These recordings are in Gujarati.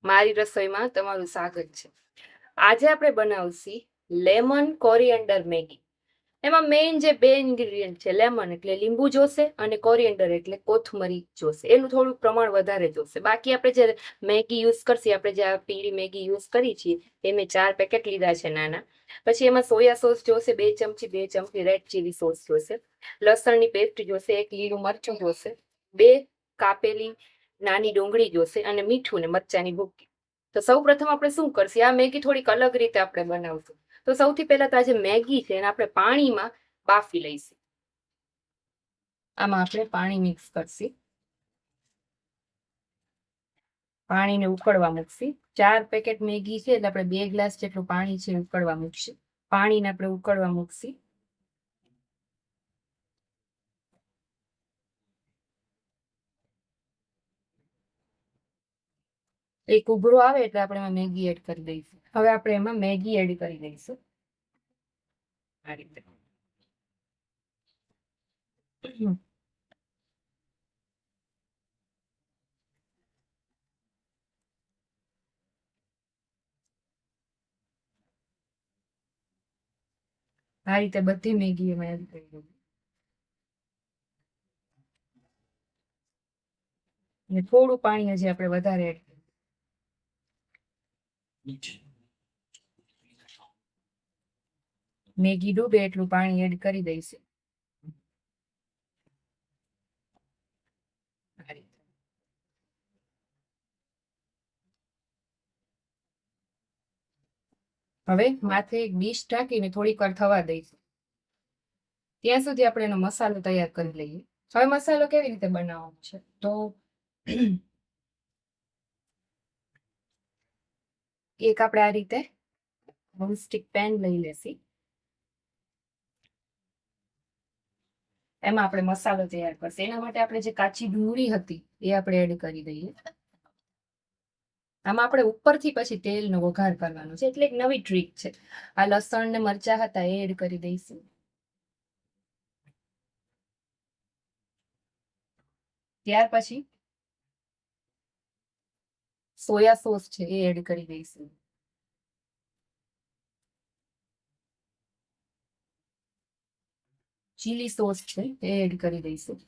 મારી રસોઈમાં તમારું સ્વાગત છે. આજે આપણે બનાવશી લેમન કોરિએન્ડર મેગી. એમાં મેઇન જે બે ઇન્ગ્રેડિયન્ટ છે, લેમન એટલે લીંબુ જોશે અને કોરિએન્ડર એટલે કોથમરી જોશે. એનું થોડું પ્રમાણ વધારે જોશે. બાકી આપણે જે મેગી યુઝ કરશી, આપણે જે પીળી મેગી યુઝ કરી છીએ એ મેં 4 પેકેટ લીધા છે નાના. પછી એમાં સોયા સોસ જોશે 2 ચમચી રેડ ચીલી સોસ જોશે, લસણની પેસ્ટ જોશે, 1 લીલું મરચું જોશે, 2 કાપેલી નાની ડુંગળી જોશે અને મીઠું ને મરચાની ભૂકી. તો સૌ પ્રથમ આપણે શું કરશું, આ મેગી થોડીક અલગ રીતે આપણે બનાવશું. તો સૌથી પહેલા તો આ જે મેગી છે એને આપણે પાણીમાં બાફી લઈશું. આમાં આપણે પાણી મિક્સ કરશું, પાણીને ઉકળવા મૂકશી. 4 પેકેટ મેગી છે એટલે આપણે 2 ગ્લાસ જેટલું પાણી છે ઉકળવા મૂકશું. પાણીને આપણે ઉકળવા મૂકશી. એક ઉભરો આવે એટલે આપણે એમાં મેગી એડ કરી દઈશું. હવે આપણે એમાં મેગી એડ કરી દઈશું આ રીતે. આ રીતે બધી મેગી એમાં એડ કરી દઈશું. અને થોડું પાણી હજી આપણે વધારે એડ મેગી ડૂબે એટલું પાણી એડ કરી દઈશું. હવે માથે એક ડીશ ઢાંકીને થોડીક વાર થવા દઈશું. ત્યાં સુધી આપણે એનો મસાલો તૈયાર કરી લઈએ. હવે મસાલો કેવી રીતે બનાવવાનો છે, તો એક આપણે આ રીતે નોનસ્ટિક પેન લઈ લેશી. એમાં આપણે મસાલો તૈયાર કરશું. એના માટે આપણે જે કાચી ડુંગળી હતી એ આપણે એડ કરી દઈએ. આમાં આપણે ઉપરથી પછી તેલનો વઘાર કરવાનો છે, એટલે એક નવી ટ્રીક છે. આ લસણ ને મરચા હતા એ એડ કરી દઈશું. ત્યાર પછી સોયા સોસ છે એ એડ કરી દઈશું. ચીલી સોસ છે એ એડ કરી દઈશું.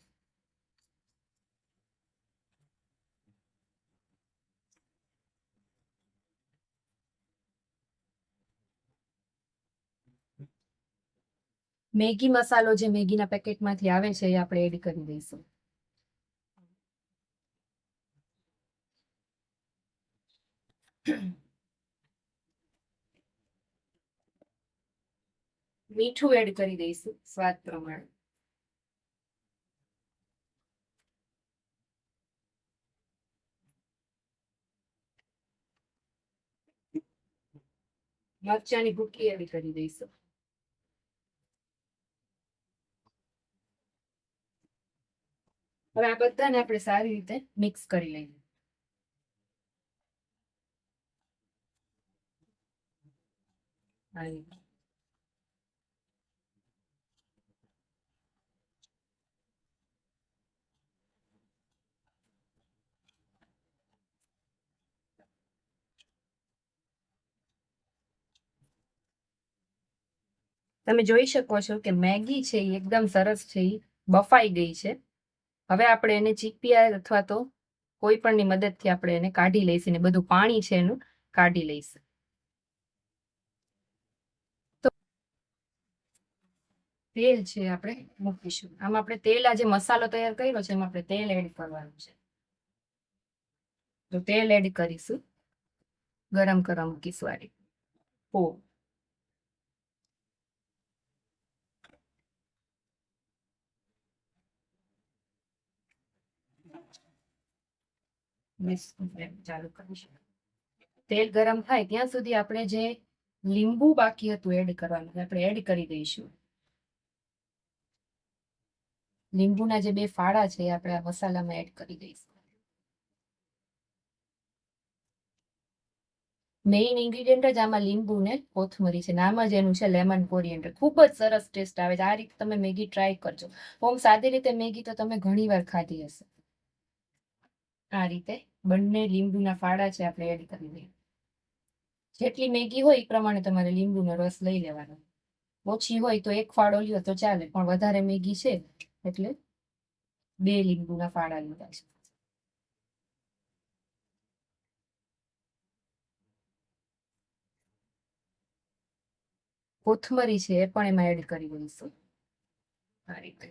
મેગી મસાલો જે મેગીના પેકેટમાંથી આવે છે એ આપણે એડ કરી દઈશું. મીઠું એડ કરી દઈશું સ્વાદ પ્રમાણે. મરચાની ભૂકી એડ કરી દઈશું. હવે આ બધાને આપણે સારી રીતે મિક્સ કરી લઈએ. તમે જોઈ શકો છો કે મેગી છે એ એકદમ સરસ છે, એ બફાઈ ગઈ છે. હવે આપણે એને ચીપિયા અથવા તો કોઈ પણની મદદથી આપણે એને કાઢી લઈશું ને બધું પાણી છે એનું કાઢી લઈશું. તો તેલ છે આપણે મૂકીશું. આમાં આપણે તેલ, આ જે મસાલો તૈયાર કર્યો છે એમાં આપણે તેલ એડ કરવાનું છે. તો તેલ એડ કરીશું. ગરમ કરવા મૂકીશું આ રીતે. ચાલુ કરીશું. તેલ ગરમ થાય ત્યાં સુધી આપણે જે લીંબુ બાકી હતું એડ કરવાનું આપણે એડ કરી દઈશું. લીંબુના જે 2 ફાળા છે એ આપણે આ મસાલામાં એડ કરી દઈશું. મેઇન ઇન્ગ્રેડિયન્ટ જ આમાં લીંબુ ને કોથમરી છે. નામ જ એનું છે લેમન કોરિએન્ડર. ખૂબ જ સરસ ટેસ્ટ આવે છે. આ રીતે તમે મેગી ટ્રાય કરજો. સાદી રીતે મેગી તો તમે ઘણી વાર ખાધી હશે. આ રીતે બંને લીંબુના ફાડા છે આપણે એડ કરી દઈએ. જેટલી મેગી હોય એ પ્રમાણે તમારે લીંબુનો રસ લઈ લેવાનો. ઓછી હોય તો એક ફાળો લ્યો તો ચાલે, પણ વધારે મેગી છે એટલે 2 લીંબુના ફાડા લીધા છે. કોથમરી છે એ પણ એમાં એડ કરી દઈશું આ રીતે.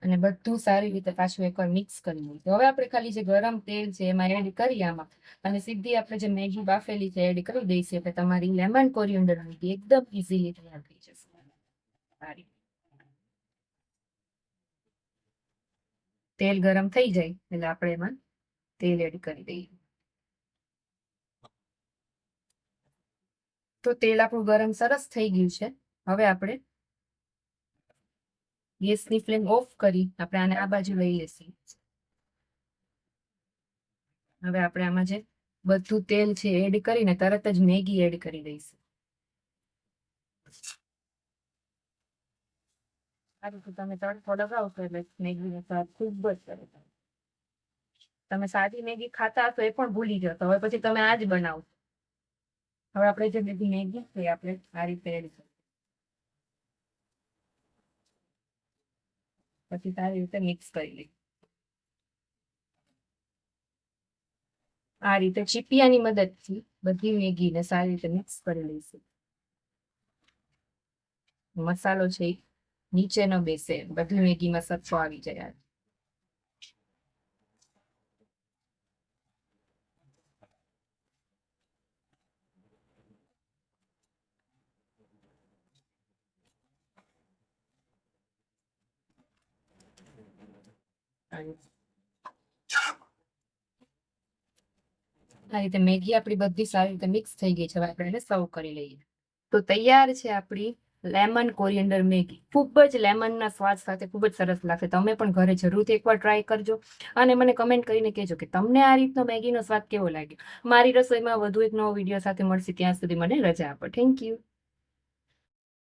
અને બધું સારી રીતે પાછું એકવાર મિક્સ કરી લઈશું. હવે આપણે ખાલી જે ગરમ તેલ છે એમાં એડ કરી આમાં, અને સીધી આપણે જે મેગી બાફેલી છે એડ કરી દઈશું. એટલે તમારી લેમન કોરિએન્ડર મેગી એકદમ ઇઝીલી તૈયાર થઈ જશે. સારી તેલ ગરમ થઈ જાય એટલે આપણે એમાં તેલ એડ કરી દઈએ. તો તેલ આપણું ગરમ સરસ થઈ ગયું છે. હવે આપણે ગેસની ફ્લેમ ઓફ કરી આપણે આને આ બાજુ લઈ લેશું. હવે આપણે આમાં જે બધું તેલ છે એડ કરીને તરત જ મેગી એડ કરી દઈશું. આ રીતે તમે તડકો લગાવશો એટલે મેગીનો સ્વાદ ખૂબ જ સરસ. તમે સાદી મેગી ખાતા હશો એ પણ ભૂલી જશો. હવે પછી તમે આ જ બનાવો. હવે આપણે જે બધી મેગી છે આપણે આ રીતે એડ કરીશું. પછી સારી રીતે મિક્સ કરી લઈએ. આ રીતે ચીપિયાની મદદથી બધી મેગીને સારી રીતે મિક્સ કરી લઈશું. મસાલો છે નીચે ન બેસે, બધી મેગીમાં સરખો આવી જાય. આ રીતે મેગી આપણી બધી સારી રીતે મિક્સ થઈ ગઈ છે. હવે આપણે એને સર્વ કરી લઈએ. તો તૈયાર છે આપણી લેમન કોરિએન્ડર મેગી. ખૂબ જ લેમનના સ્વાદ સાથે ખૂબ જ સરસ લાગશે. તમે પણ ઘરે જરૂરથી એકવાર ટ્રાય કરજો અને મને કમેન્ટ કરીને કહેજો કે તમને આ રીતનો મેગીનો સ્વાદ કેવો લાગ્યો. મારી રસોઈમાં વધુ એક નવો વિડીયો સાથે મળશે. ત્યાં સુધી મને રજા આપો. Thank you.